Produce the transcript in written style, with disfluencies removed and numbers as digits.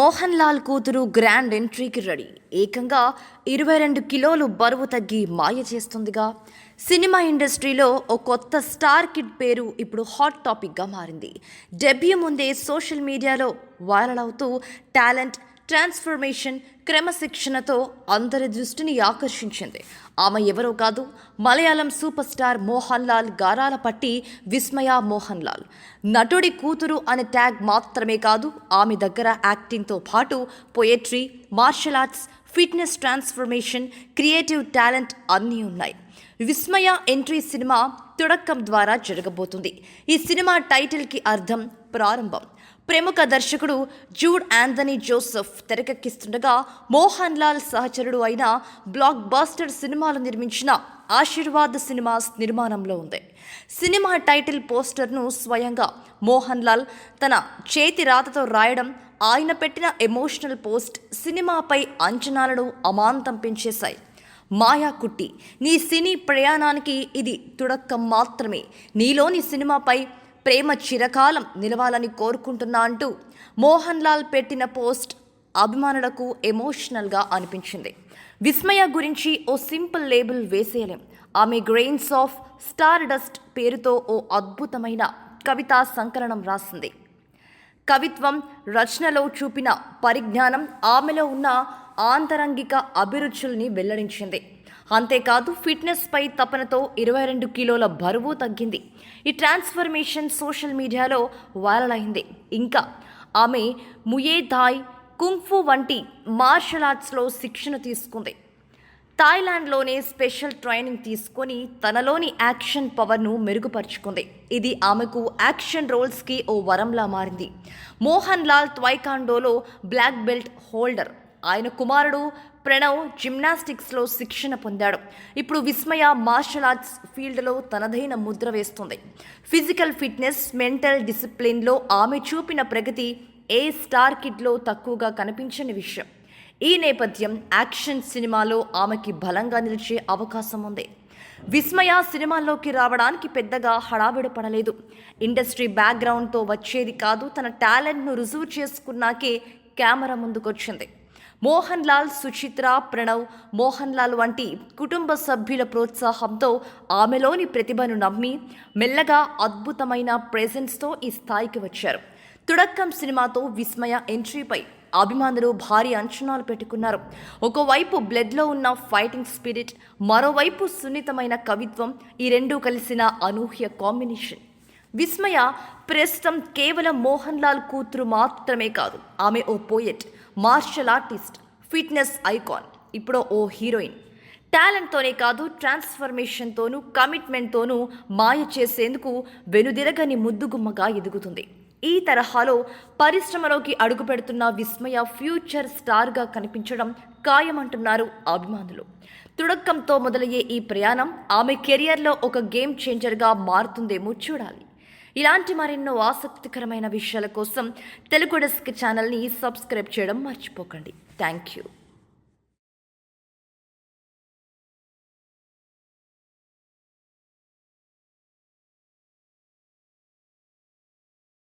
మోహన్ లాల్ కూతురు grand ఎంట్రీకి ready. ఏకంగా 22 కిలోలు బరువు తగ్గి మాయ చేస్తుందిగా. సినిమా ఇండస్ట్రీలో ఓ కొత్త స్టార్ కిడ్ పేరు ఇప్పుడు హాట్ టాపిక్గా మారింది. డెబ్యూ ముందే సోషల్ మీడియాలో వైరల్ అవుతూ టాలెంట్, ట్రాన్స్ఫర్మేషన్, క్రమశిక్షణతో అందరి దృష్టిని ఆకర్షించింది. ఆమె ఎవరో కాదు, మలయాళం సూపర్ స్టార్ మోహన్ లాల్ గారాల పట్టి విస్మయ మోహన్ లాల్. నటుడి కూతురు అనే ట్యాగ్ మాత్రమే కాదు, ఆమె దగ్గర యాక్టింగ్తో పాటు poetry, martial arts, fitness, transformation, creative talent అన్నీ ఉన్నాయి. విస్మయ ఎంట్రీ సినిమా తుడక్కం ద్వారా జరగబోతుంది. ఈ సినిమా టైటిల్కి అర్థం ప్రారంభం. ప్రముఖ దర్శకుడు జూడ్ ఆంథనీ జోసెఫ్ తెరకెక్కిస్తుండగా మోహన్ లాల్ సహచరుడు అయిన బ్లాక్ బాస్టర్ సినిమాలు నిర్మించిన ఆశీర్వాద్ సినిమాస్ నిర్మాణంలో ఉంది. సినిమా టైటిల్ పోస్టర్ను స్వయంగా మోహన్ లాల్ తన చేతి రాతతో రాయడం, ఆయన పెట్టిన ఎమోషనల్ పోస్ట్ సినిమాపై అంచనాలను అమాంతం పెంచేశాయి. మాయా కుట్టి, నీ సినీ ప్రయాణానికి ఇది తుడక్కం మాత్రమే. నీలోని సినిమాపై ప్రేమ చిరకాలం నిలవాలని కోరుకుంటున్నా అంటూ మోహన్ లాల్ పెట్టిన పోస్ట్ అభిమానులకు ఎమోషనల్గా అనిపించింది. విస్మయ గురించి ఓ సింపుల్ లేబుల్ వేసేయలేం. ఆమె గ్రెయిన్స్ ఆఫ్ స్టార్ డస్ట్ పేరుతో ఓ అద్భుతమైన కవితా సంకలనం రాసింది. కవిత్వం, రచనలో చూపిన పరిజ్ఞానం ఆమెలో ఉన్న ఆంతరంగిక అభిరుచుల్ని వెల్లడించింది. అంతేకాదు, ఫిట్నెస్పై తపనతో 22 కిలోల బరువు తగ్గింది. ఈ ట్రాన్స్ఫర్మేషన్ సోషల్ మీడియాలో వైరల్ అయింది. ఇంకా ఆమె ముయే థాయ్, కుంగ్ఫు వంటి మార్షల్ ఆర్ట్స్లో శిక్షణ తీసుకుంది. థాయిలాండ్లోనే స్పెషల్ ట్రైనింగ్ తీసుకొని తనలోని యాక్షన్ పవర్ను మెరుగుపరుచుకుంది. ఇది ఆమెకు యాక్షన్ రోల్స్కి ఓ వరంలా మారింది. మోహన్ లాల్ త్వైకాండోలో బ్లాక్ బెల్ట్ హోల్డర్. ఆయన కుమారుడు ప్రణవ్ జిమ్నాస్టిక్స్లో శిక్షణ పొందాడు. ఇప్పుడు విస్మయ మార్షల్ ఆర్ట్స్ ఫీల్డ్లో తనదైన ముద్ర వేస్తుంది. ఫిజికల్ ఫిట్నెస్, మెంటల్ డిసిప్లిన్లో ఆమె చూపిన ప్రగతి ఏ స్టార్ కిడ్లో తక్కువగా కనిపించని విషయం. ఈ నేపథ్యం యాక్షన్ సినిమాలో ఆమెకి బలంగా నిలిచే అవకాశం ఉంది. విస్మయ సినిమాల్లోకి రావడానికి పెద్దగా హడావిడి పడలేదు. ఇండస్ట్రీ బ్యాక్గ్రౌండ్తో వచ్చేది కాదు, తన టాలెంట్ను రుజువు చేసుకున్నాకే కెమెరా ముందుకొచ్చింది. మోహన్ లాల్, సుచిత్ర, ప్రణవ్, మోహన్ లాల్ వంటి కుటుంబ సభ్యుల ప్రోత్సాహంతో ఆమెలోని ప్రతిభను నమ్మి మెల్లగా అద్భుతమైన ప్రెజెన్స్తో ఈ స్థాయికి వచ్చారు. తుడక్కం సినిమాతో విస్మయ ఎంట్రీపై అభిమానులు భారీ అంచనాలు పెట్టుకున్నారు. ఒకవైపు బ్లడ్లో ఉన్న ఫైటింగ్ స్పిరిట్, మరోవైపు సున్నితమైన కవిత్వం, ఈ రెండూ కలిసిన అనూహ్య కాంబినేషన్. విస్మయ ప్రస్తుతం కేవలం మోహన్ లాల్ కూతురు మాత్రమే కాదు, ఆమె ఓ poet, martial artist, fitness icon, ఇప్పుడు ఓ హీరోయిన్. టాలెంట్తోనే కాదు, ట్రాన్స్ఫర్మేషన్తోనూ కమిట్మెంట్తోనూ మాయ చేసేందుకు వెనుదిరగని ముద్దుగుమ్మగా ఎదుగుతుంది. ఈ తరహాలో పరిశ్రమలోకి అడుగుపెడుతున్న విస్మయ ఫ్యూచర్ స్టార్గా కనిపించడం ఖాయమంటున్నారు అభిమానులు. తుడక్కంతో మొదలయ్యే ఈ ప్రయాణం ఆమె కెరియర్లో ఒక గేమ్ చేంజర్గా మారుతుందేమో చూడాలి. ఇలాంటి మరెన్నో ఆసక్తికరమైన విషయాల కోసం తెలుగు డెస్క్ ఛానల్ని సబ్స్క్రైబ్ చేయడం మర్చిపోకండి. Thank you.